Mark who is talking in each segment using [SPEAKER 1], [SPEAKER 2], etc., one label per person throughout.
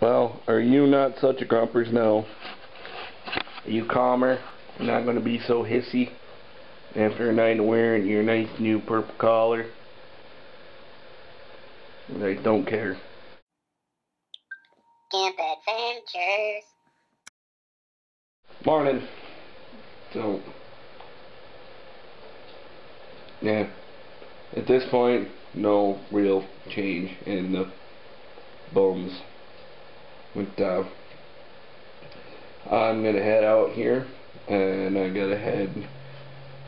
[SPEAKER 1] Well, are you not such a grumpers now? Are you calmer? You're not going to be so hissy after a night of wearing your nice new purple collar? I don't care.
[SPEAKER 2] Camp Adventures.
[SPEAKER 1] Morning. So, yeah, at this point, no real change in the bums. But I'm gonna head out here, and I gotta head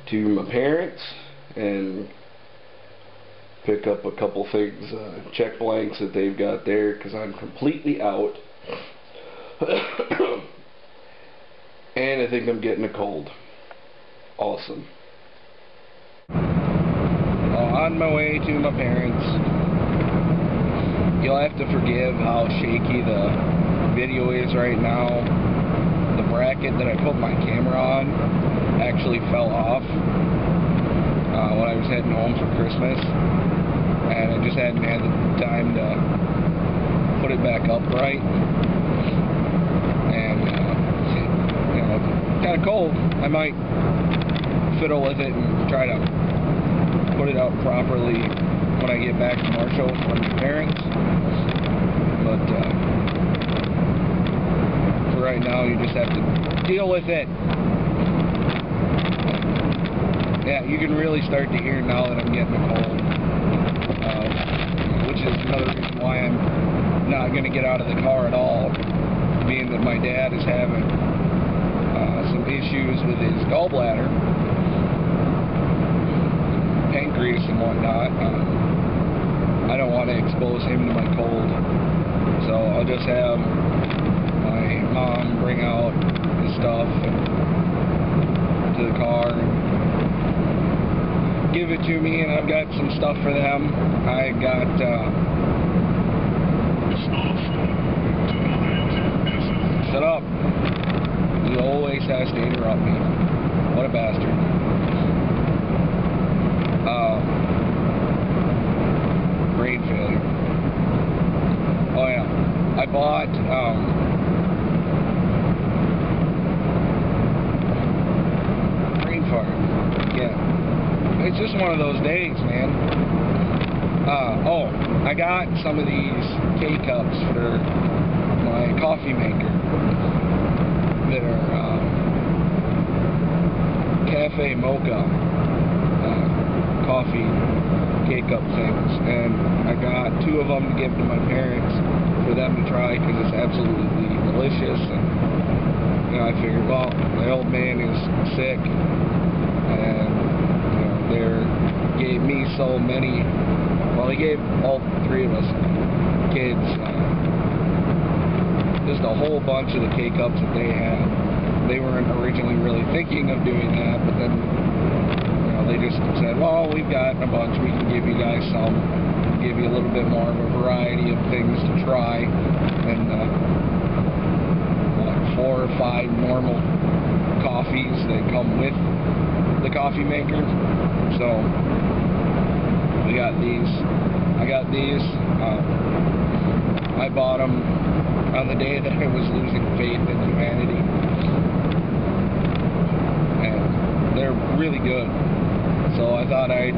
[SPEAKER 1] to my parents and pick up a couple things, check blanks that they've got there, because I'm completely out. And I think I'm getting a cold. Awesome. On my way to my parents. You'll have to forgive how shaky the video is right now. The bracket that I put my camera on actually fell off when I was heading home for Christmas, and I just hadn't had the time to put it back up right. And you know, it's kind of cold. I might fiddle with it and try to put it out properly when I get back to Marshall from my parents. But for right now, you just have to deal with it. Yeah, you can really start to hear now that I'm getting a cold, which is another reason why I'm not going to get out of the car at all, being that my dad is having some issues with his gallbladder, pancreas and whatnot. I don't want to expose him to my cold, so I'll just have my mom bring out his stuff to the car and give it to me, and I've got some stuff for them. I got shut up. He always has to interrupt me. What a bastard. Brain failure. Oh yeah, I bought brain fart. Yeah, it's just one of those days, man. Oh, I got some of these K-cups for my coffee maker that are cafe mocha coffee K-cup things, and I got 2 of them to give to my parents for them to try, because it's absolutely delicious. And you know, I figured, well, my old man is sick, and you know, they gave me so many. Well, he gave all 3 of us kids just a whole bunch of the K-cups that they had. They weren't originally really thinking of doing that, but then they just said, well, we've got a bunch, we can give you guys some, give you a little bit more of a variety of things to try, and like 4 or 5 normal coffees that come with the coffee maker. So we got these. I got these. I bought them on the day that I was losing faith in humanity, and they're really good. So I thought I'd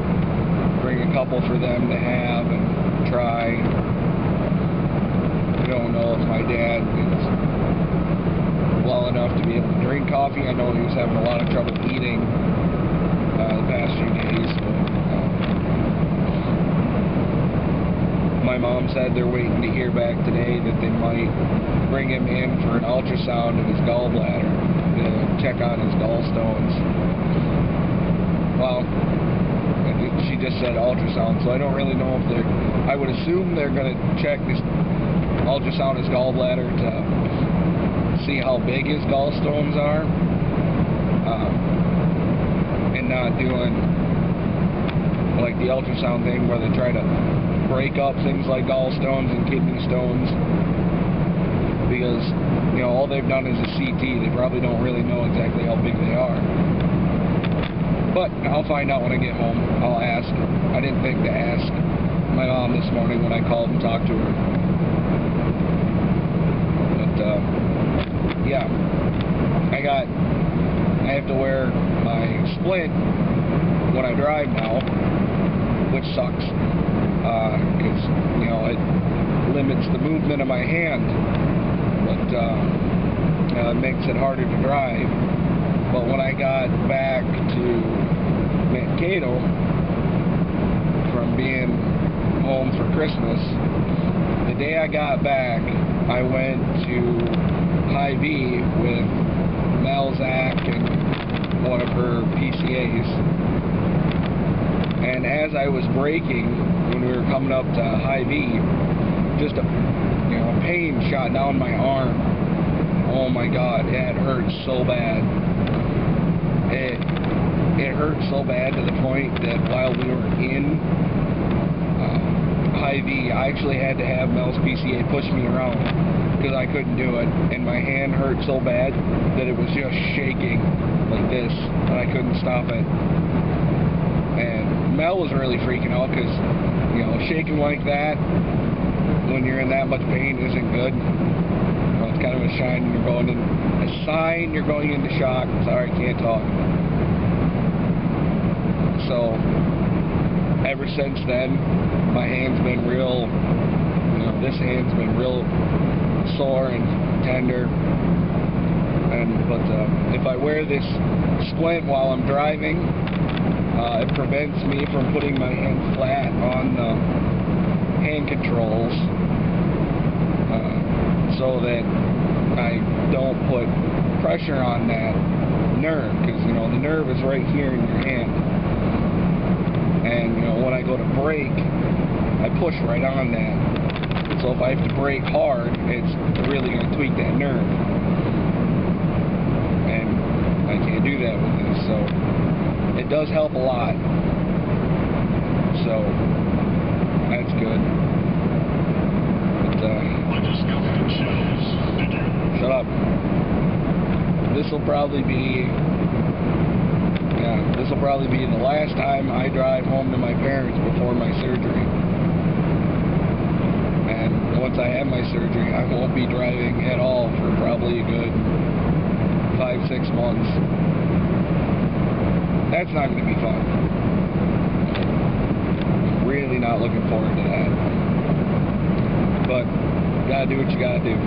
[SPEAKER 1] bring a couple for them to have and try. I don't know if my dad is well enough to be able to drink coffee. I know he was having a lot of trouble eating the past few days. But, my mom said they're waiting to hear back today that they might bring him in for an ultrasound of his gallbladder to check on his gallstones. Well, she just said ultrasound, so I don't really know if they're... I would assume they're going to check this ultrasound his gallbladder to see how big his gallstones are, and not doing like the ultrasound thing where they try to break up things like gallstones and kidney stones, because you know, all they've done is a CT. They probably don't really know exactly how big they are. But I'll find out when I get home. I'll ask. I didn't think to ask my mom this morning when I called and talked to her. splint when I drive now, which sucks, because, you know, it limits the movement of my hand, but it makes it harder to drive. But when I got back to Mankato from being home for Christmas, the day I got back, I went to Hy-Vee with Malzac and one of her PCAs, and as I was braking when we were coming up to Hy-Vee, just a pain shot down my arm. Oh my God, it hurt so bad. It hurt so bad to the point that while we were in Hy-Vee, I actually had to have Mel's PCA push me around because I couldn't do it, and my hand hurt so bad that it was just shaking like this, and I couldn't stop it. And Mel was really freaking out because, you know, shaking like that when you're in that much pain isn't good. You know, it's kind of a sign you're going into shock. Sorry, can't talk. So ever since then, my hand's been real, this hand's been real sore and tender. But if I wear this splint while I'm driving, it prevents me from putting my hand flat on the hand controls, so that I don't put pressure on that nerve, because, you know, the nerve is right here in your hand. And, you know, when I go to brake, I push right on that. So if I have to brake hard, it's really going to tweak that nerve. And I can't do that with this, so it does help a lot. So that's good. But, shut up. This will probably be the last time I drive home to my parents before my surgery. And once I have my surgery, I won't be driving at all for probably a good 5-6 months. That's not going to be fun. I'm really not looking forward to that. But you gotta do what you gotta do.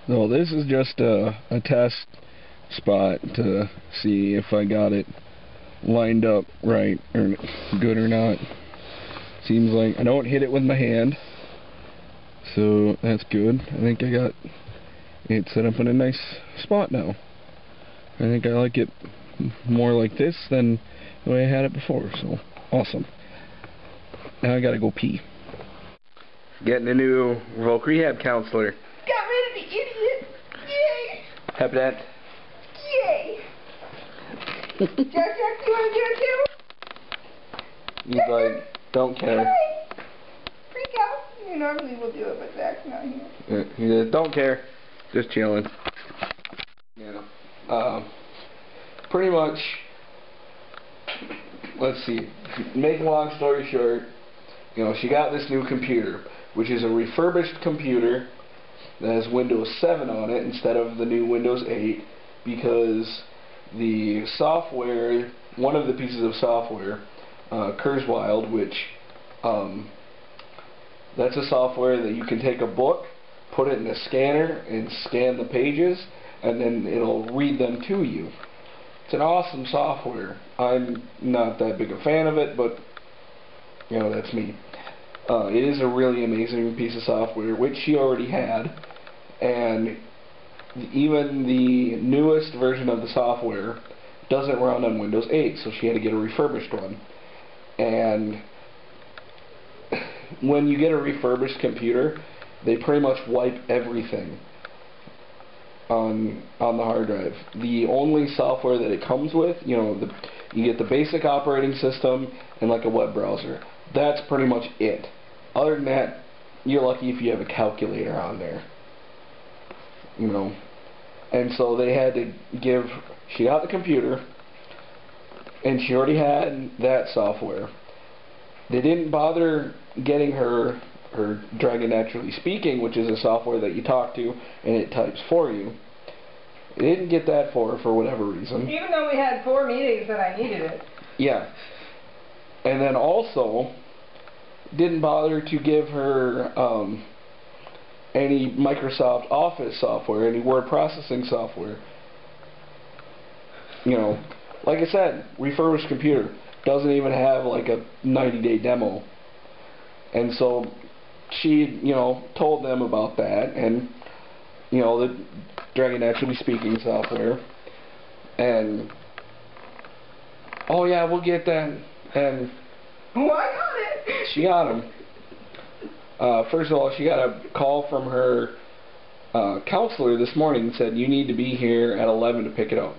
[SPEAKER 1] So this is just a test spot to see if I got it lined up right or good or not. Seems like I don't hit it with my hand, so that's good. I think I got it set up in a nice spot now. I think I like it more like this than the way I had it before, so awesome. Now I gotta go pee. Getting a new voc rehab counselor.
[SPEAKER 3] Got rid of the idiot! Yay!
[SPEAKER 1] Happy that?
[SPEAKER 3] Yay! Jack, do you want to do it too?
[SPEAKER 1] He's like, don't care.
[SPEAKER 3] Hi. Freak out. You normally will do it, but Zach's not here.
[SPEAKER 1] He says, don't care. Just chilling. Yeah. Pretty much, let's see, make a long story short, you know, she got this new computer, which is a refurbished computer that has Windows 7 on it instead of the new Windows 8, because the software, one of the pieces of software, Kurzweil, which that's a software that you can take a book, put it in a scanner, and scan the pages, and then it'll read them to you. It's an awesome software. I'm not that big a fan of it, but, you know, that's me. It is a really amazing piece of software, which she already had, and even the newest version of the software doesn't run on Windows 8, so she had to get a refurbished one. And when you get a refurbished computer, they pretty much wipe everything on the hard drive. The only software that it comes with, you know, you get the basic operating system and like a web browser. That's pretty much it. Other than that, you're lucky if you have a calculator on there. You know. And so they had to give, she got the computer, and she already had that software. They didn't bother getting her Dragon Naturally Speaking, which is a software that you talk to and it types for you. It didn't get that far for whatever reason.
[SPEAKER 3] Even though we had 4 meetings that I needed it.
[SPEAKER 1] Yeah. And then also, didn't bother to give her any Microsoft Office software, any word processing software. You know, like I said, refurbished computer. Doesn't even have like a 90-day demo. And so she, you know, told them about that, and, you know, the Dragon Naturally Speaking software. And, oh yeah, we'll get that. And
[SPEAKER 3] Oh, I got it!
[SPEAKER 1] she got them. First of all, she got a call from her counselor this morning and said, you need to be here at 11 to pick it up.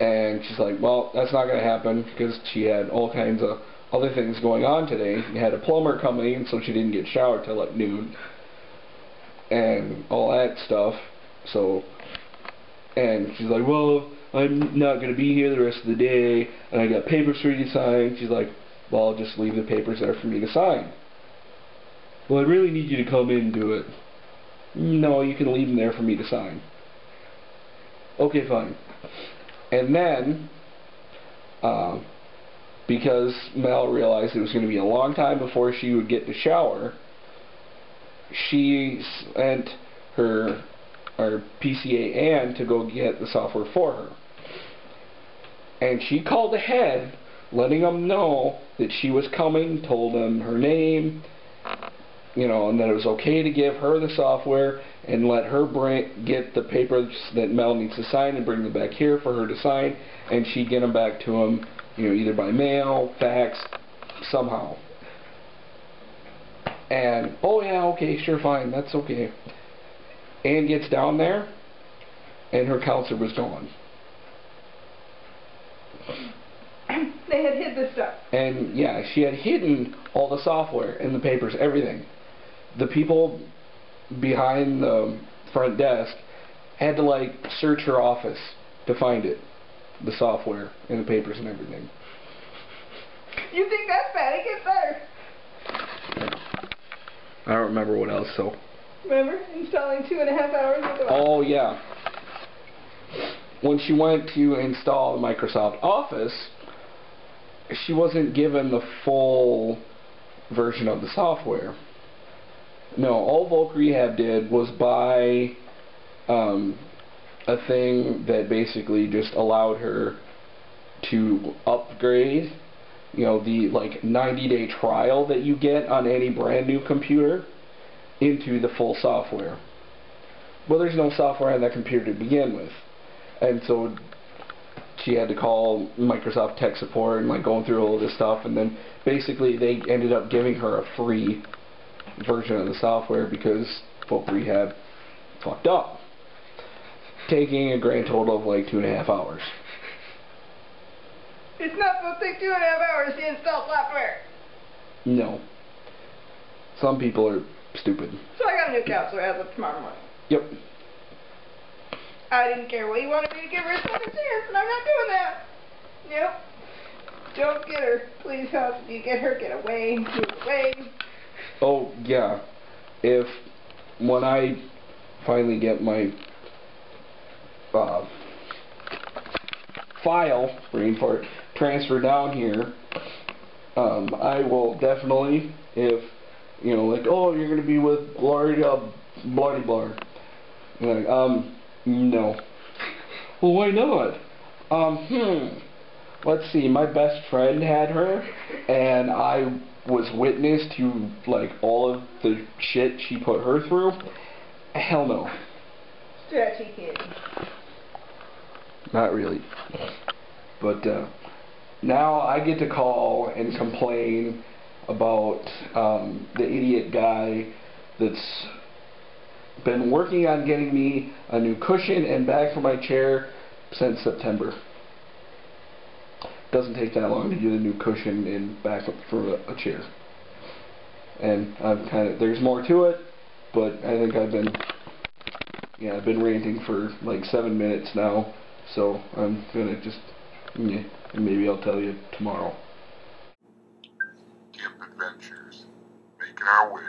[SPEAKER 1] And she's like, well, that's not going to happen, because she had all kinds of other things going on today. She had a plumber coming, so she didn't get showered till like noon. And all that stuff. So, and she's like, well, I'm not going to be here the rest of the day, and I got papers for you to sign. She's like, well, I'll just leave the papers there for me to sign. Well, I really need you to come in and do it. No, you can leave them there for me to sign. Okay, fine. And then, because Mel realized it was going to be a long time before she would get to shower, she sent our PCA Ann to go get the software for her. And she called ahead, letting them know that she was coming, told them her name, you know, and that it was okay to give her the software and let her get the papers that Mel needs to sign and bring them back here for her to sign, and she'd get them back to him, you know, either by mail, fax, somehow. And, oh yeah, okay, sure, fine, that's okay. Ann gets down there, and her counselor was gone.
[SPEAKER 3] They had hid the stuff.
[SPEAKER 1] And yeah, she had hidden all the software and the papers, everything. The people behind the front desk had to like search her office to find it, the software and the papers and everything.
[SPEAKER 3] You think that's bad? It gets better.
[SPEAKER 1] I don't remember what else. So.
[SPEAKER 3] Remember installing 2.5 hours worth of
[SPEAKER 1] Oh yeah. When she went to install Microsoft Office, she wasn't given the full version of the software. No, all Volk Rehab did was buy a thing that basically just allowed her to upgrade, you know, the like 90-day trial that you get on any brand new computer into the full software. Well, there's no software on that computer to begin with. And so she had to call Microsoft tech support and like going through all this stuff, and then basically they ended up giving her a free version of the software because Folk Rehab fucked up, taking a grand total of like 2.5 hours.
[SPEAKER 3] It's not supposed to take 2.5 hours to install software.
[SPEAKER 1] No. Some people are stupid.
[SPEAKER 3] So I got a new counselor as of tomorrow morning.
[SPEAKER 1] Yep.
[SPEAKER 3] I didn't care what you wanted me to give her a second chance, and I'm not doing that. Nope. Don't get her. Please help. If you get her, get away. Move away.
[SPEAKER 1] Oh, yeah. When I finally get my file, brain fart, transfer down here, I will definitely, if, you know, like, oh, you're going to be with Gloria Bloody Blar. Like, no. Well, why not? Let's see, my best friend had her, and I was witness to, like, all of the shit she put her through. Hell no.
[SPEAKER 3] Stretchy kid.
[SPEAKER 1] Not really. But, now I get to call and complain about, the idiot guy that's been working on getting me a new cushion and bag for my chair since September. Doesn't take that long to get a new cushion and back up for a chair. And there's more to it, but I think I've been ranting for like 7 minutes now, so I'm gonna just, and maybe I'll tell you tomorrow.
[SPEAKER 4] Camp Adventures, making our way